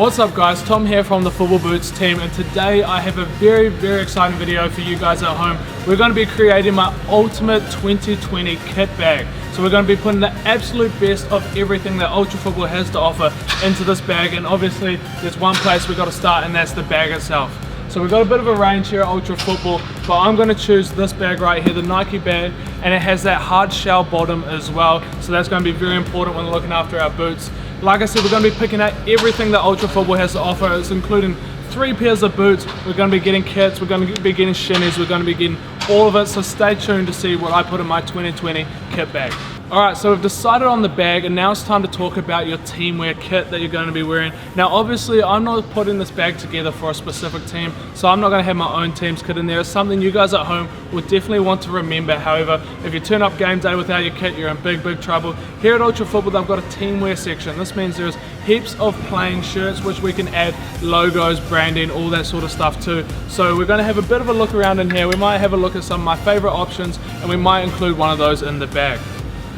What's up guys, Tom here from the Football Boots team, and today I have a very exciting video for you guys at home. We're going to be creating my ultimate 2020 kit bag. So we're going to be putting the absolute best of everything that Ultra Football has to offer into this bag, and obviously there's one place we've got to start, and that's the bag itself. So we've got a bit of a range here at Ultra Football, but I'm going to choose this bag right here, the Nike bag, and it has that hard shell bottom as well, so that's going to be very important when looking after our boots. Like I said, we're going to be picking out everything that Ultra Football has to offer. It's including 3 pairs of boots, we're going to be getting kits, we're going to be getting shimmies, we're going to be getting all of it, so stay tuned to see what I put in my 2020 kit bag. Alright, so we've decided on the bag, and now it's time to talk about your team wear kit that you're going to be wearing. Now obviously I'm not putting this bag together for a specific team, so I'm not going to have my own team's kit in there. It's something you guys at home will definitely want to remember. However, if you turn up game day without your kit, you're in big trouble. Here at Ultra Football, they've got a team wear section. This means there's heaps of playing shirts which we can add logos, branding, all that sort of stuff too. So we're going to have a bit of a look around in here. We might have a look at some of my favorite options, and we might include one of those in the bag.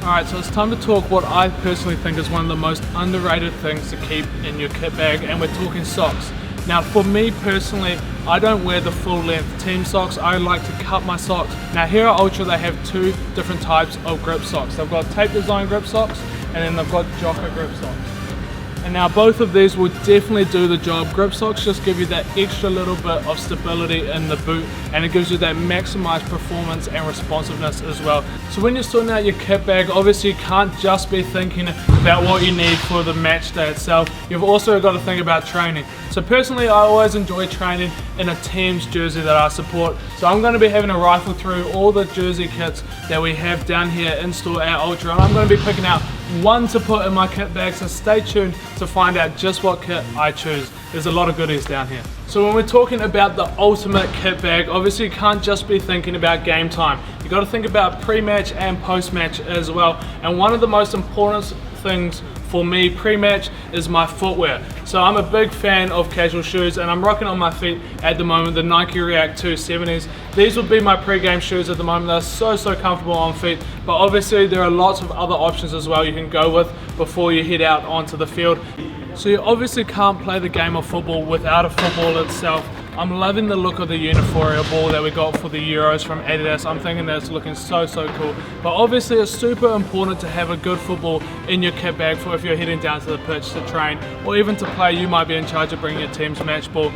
Alright, so it's time to talk what I personally think is one of the most underrated things to keep in your kit bag, and we're talking socks. Now for me personally, I don't wear the full length team socks. I like to cut my socks. Now here at Ultra they have 2 different types of grip socks. They've got tape design grip socks, and then they've got Jocker grip socks. And now both of these will definitely do the job. Grip socks just give you that extra little bit of stability in the boot, and it gives you that maximized performance and responsiveness as well. So when you're sorting out your kit bag, obviously you can't just be thinking about what you need for the match day itself. You've also got to think about training. So personally, I always enjoy training in a team's jersey that I support. So I'm going to be having a rifle through all the jersey kits that we have down here in store at Ultra, and I'm going to be picking out one to put in my kit bag, so stay tuned to find out just what kit I choose. There's a lot of goodies down here. So when we're talking about the ultimate kit bag, obviously you can't just be thinking about game time. You got to think about pre-match and post-match as well. And one of the most important things for me pre-match is my footwear. So I'm a big fan of casual shoes, and I'm rocking on my feet at the moment the Nike React 270s. These would be my pre-game shoes at the moment. They're so comfortable on feet, but obviously there are lots of other options as well you can go with before you head out onto the field. So you obviously can't play the game of football without a football itself. I'm loving the look of the Uniforia ball that we got for the Euros from Adidas. I'm thinking that it's looking so cool. But obviously it's super important to have a good football in your kit bag for if you're heading down to the pitch to train, or even to play. You might be in charge of bringing your team's match ball.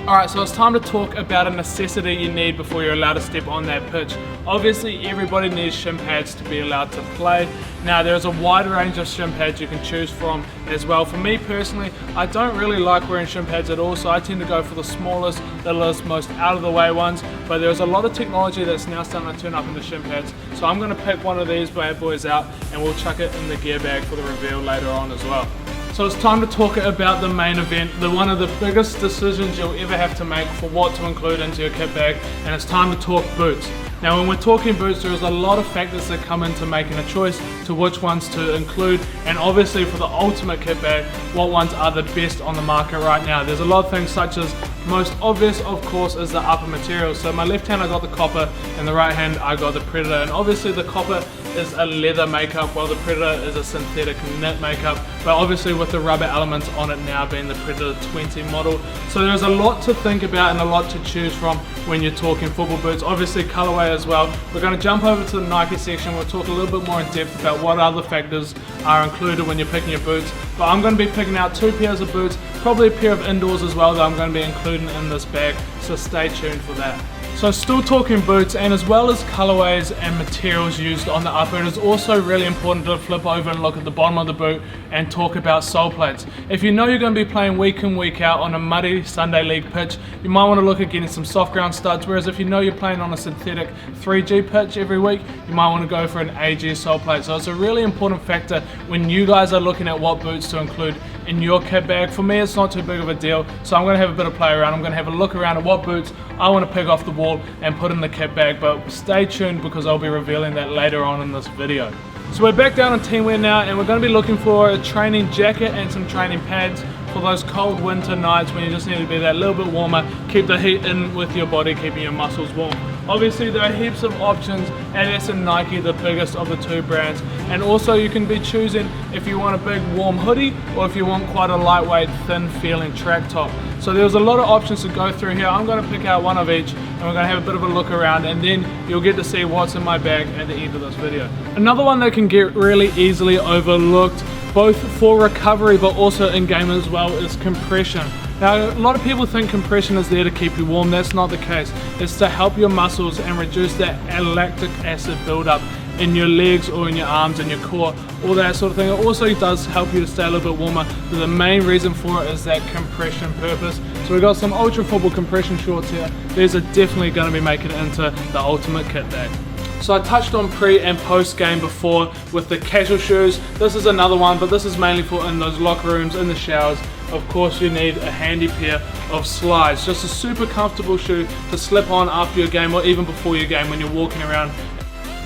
Alright, so it's time to talk about a necessity you need before you're allowed to step on that pitch. Obviously everybody needs shin pads to be allowed to play. Now there's a wide range of shin pads you can choose from as well. For me personally, I don't really like wearing shin pads at all, so I tend to go for the smallest, littlest, most out of the way ones. But there's a lot of technology that's now starting to turn up into shin pads. So I'm going to pick one of these bad boys out, and we'll chuck it in the gear bag for the reveal later on as well. So it's time to talk about the main event, one of the biggest decisions you'll ever have to make for what to include into your kit bag, and it's time to talk boots. Now when we're talking boots, there's a lot of factors that come into making a choice to which ones to include, and obviously for the ultimate kit bag, what ones are the best on the market right now. There's a lot of things, such as most obvious of course is the upper material. So my left hand I got the copper, and the right hand I got the Predator, and obviously the copper is a leather makeup while the Predator is a synthetic knit makeup, but obviously with the rubber elements on it now being the Predator 20 model. So there's a lot to think about and a lot to choose from when you're talking football boots. Obviously colorway as well. We're going to jump over to the Nike section. We'll talk a little bit more in depth about what other factors are included when you're picking your boots, but I'm going to be picking out 2 pairs of boots, probably a pair of indoors as well that I'm going to be including in this bag, so stay tuned for that. So still talking boots, and as well as colorways and materials used on the upper, it is also really important to flip over and look at the bottom of the boot and talk about sole plates. If you know you're going to be playing week in week out on a muddy Sunday league pitch, you might want to look at getting some soft ground studs, whereas if you know you're playing on a synthetic 3G pitch every week, you might want to go for an AG sole plate. So it's a really important factor when you guys are looking at what boots to include in your kit bag. For me it's not too big of a deal, so I'm going to have a bit of play around. I'm going to have a look around at what boots I want to pick off the wall and put in the kit bag, but stay tuned because I'll be revealing that later on in this video. So we're back down on teamwear now, and we're going to be looking for a training jacket and some training pads for those cold winter nights when you just need to be that little bit warmer, keep the heat in with your body, keeping your muscles warm. Obviously there are heaps of options, Adidas and Nike the biggest of the two brands, and also you can be choosing if you want a big warm hoodie or if you want quite a lightweight thin feeling track top. So there's a lot of options to go through here. I'm going to pick out one of each and we're going to have a bit of a look around, and then you'll get to see what's in my bag at the end of this video. Another one that can get really easily overlooked both for recovery but also in game as well is compression. Now, a lot of people think compression is there to keep you warm. That's not the case. It's to help your muscles and reduce that lactic acid buildup in your legs or in your arms and your core, all that sort of thing. It also does help you to stay a little bit warmer, but the main reason for it is that compression purpose. So we've got some Ultra Football compression shorts here. These are definitely going to be making it into the ultimate kit bag. So I touched on pre and post game before with the casual shoes. This is another one, but this is mainly for in those locker rooms, in the showers. Of course you need a handy pair of slides, just a super comfortable shoe to slip on after your game or even before your game when you're walking around.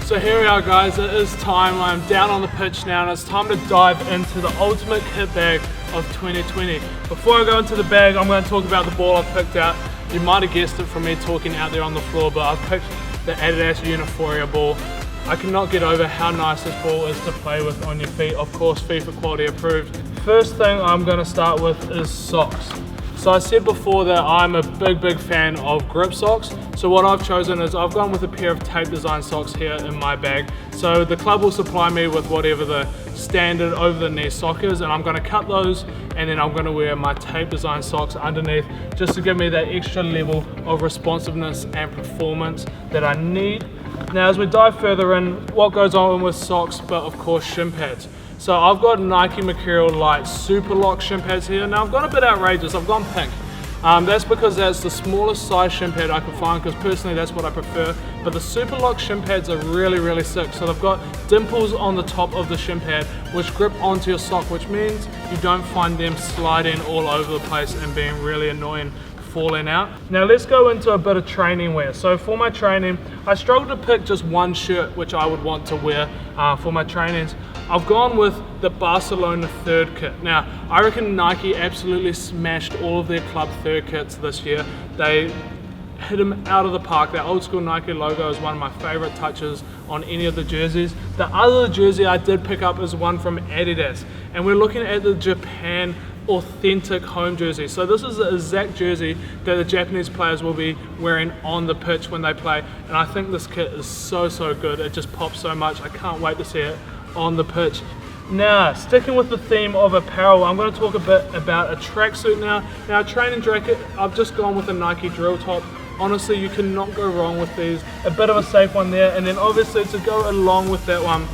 So here we are guys, it is time. I'm down on the pitch now and it's time to dive into the ultimate kit bag of 2020. Before I go into the bag, I'm going to talk about the ball I've picked out. You might have guessed it from me talking out there on the floor, but I've picked the Adidas Uniforia ball. I cannot get over how nice this ball is to play with on your feet. Of course, FIFA quality approved. First thing I'm going to start with is socks. So I said before that I'm a big fan of grip socks. So what I've chosen is I've gone with a pair of tape design socks here in my bag. So the club will supply me with whatever the standard over the knee sock is, and I'm going to cut those and then I'm going to wear my tape design socks underneath just to give me that extra level of responsiveness and performance that I need. Now as we dive further in, what goes on with socks but of course shin pads. So I've got Nike Mercurial Light Super Lock shin pads here. Now I've gone a bit outrageous, I've gone pink. That's because that's the smallest size shin pad I could find, because personally that's what I prefer. But the Super Lock shin pads are really sick. So they've got dimples on the top of the shin pad which grip onto your sock, which means you don't find them sliding all over the place and being really annoying falling out. Now let's go into a bit of training wear. So for my training, I struggled to pick just one shirt which I would want to wear for my trainings. I've gone with the Barcelona third kit. Now, I reckon Nike absolutely smashed all of their club third kits this year. They hit them out of the park. That old school Nike logo is one of my favorite touches on any of the jerseys. The other jersey I did pick up is one from Adidas, and we're looking at the Japan authentic home jersey. So this is the exact jersey that the Japanese players will be wearing on the pitch when they play, and I think this kit is so good. It just pops so much. I can't wait to see it on the pitch. Now, sticking with the theme of apparel, I'm going to talk a bit about a tracksuit now. Now, training jacket, I've just gone with a Nike drill top. Honestly, you cannot go wrong with these. A bit of a safe one there, and then obviously to go along with that one,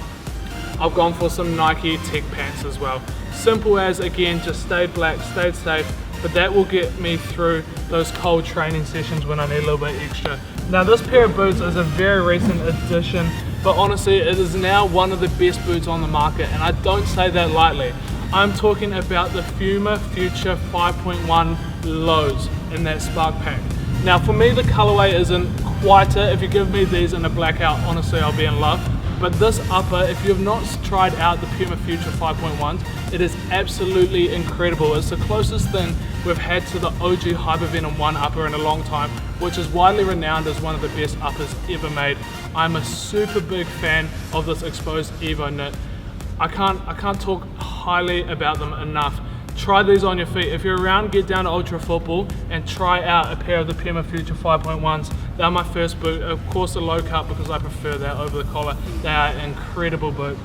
I've gone for some Nike Tech pants as well. Simple as, again, just stayed black, stayed safe, but that will get me through those cold training sessions when I need a little bit extra. Now, this pair of boots is a very recent addition, but honestly it is now one of the best boots on the market, and I don't say that lightly. I'm talking about the Puma Future 5.1 lows in that Spark Pack. Now for me the colorway isn't quite it. If you give me these in a blackout, honestly I'll be in love. But this upper, if you have not tried out the Puma Future 5.1s, it is absolutely incredible. It's the closest thing we've had to the OG Hypervenom 1 upper in a long time, which is widely renowned as one of the best uppers ever made. I'm a super big fan of this exposed Evo knit. I can't talk highly about them enough. Try these on your feet. If you're around, get down to Ultra Football and try out a pair of the Puma Future 5.1s. They're my first boot. Of course the low cut, because I prefer that over the collar. They are an incredible boot.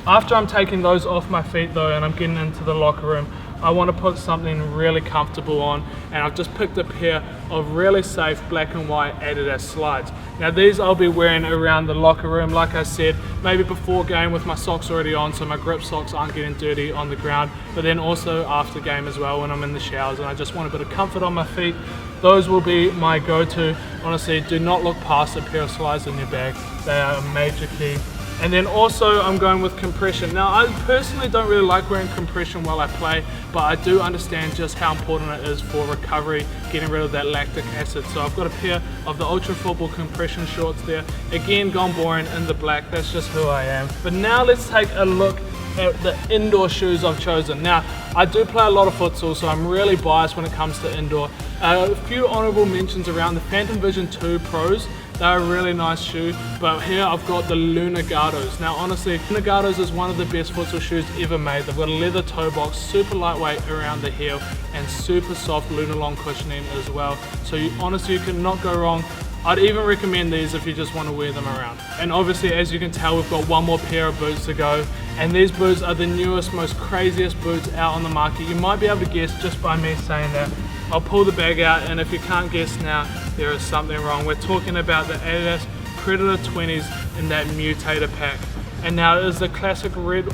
After I'm taking those off my feet though and I'm getting into the locker room, I want to put something really comfortable on, and I've just picked a pair of really safe black and white Adidas slides. Now these I'll be wearing around the locker room, like I said, maybe before game with my socks already on so my grip socks aren't getting dirty on the ground, but then also after game as well when I'm in the showers and I just want a bit of comfort on my feet. Those will be my go-to. Honestly, do not look past a pair of slides in your bag. They are a major key. And then also I'm going with compression. Now I personally don't really like wearing compression while I play, but I do understand just how important it is for recovery, getting rid of that lactic acid. So I've got a pair of the Ultra Football compression shorts there. Again, gone boring in the black, that's just who I am. But now let's take a look at the indoor shoes I've chosen. Now, I do play a lot of futsal, so I'm really biased when it comes to indoor. A few honorable mentions around the Phantom Vision 2 Pros. They're a really nice shoe, but here I've got the Lunargados. Now honestly, Lunargados is one of the best futsal shoes ever made. They've got a leather toe box, super lightweight around the heel, and super soft Lunarlon cushioning as well. So honestly, you cannot go wrong. I'd even recommend these if you just want to wear them around. And obviously, as you can tell, we've got one more pair of boots to go. And these boots are the newest, most craziest boots out on the market. You might be able to guess just by me saying that. I'll pull the bag out, and if you can't guess now, there is something wrong. We're talking about the Adidas Predator 20s in that Mutator pack. And now it is the classic red,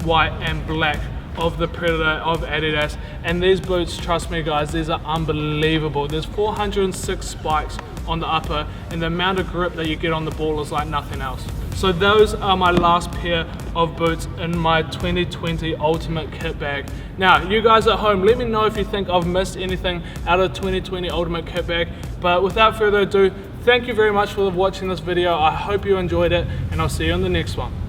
white, and black of the Predator of Adidas. And these boots, trust me guys, these are unbelievable. There's 406 spikes on the upper, and the amount of grip that you get on the ball is like nothing else. So those are my last pair of boots in my 2020 Ultimate Kit Bag. Now, you guys at home, let me know if you think I've missed anything out of the 2020 Ultimate Kit Bag. But without further ado, thank you very much for watching this video. I hope you enjoyed it, and I'll see you on the next one.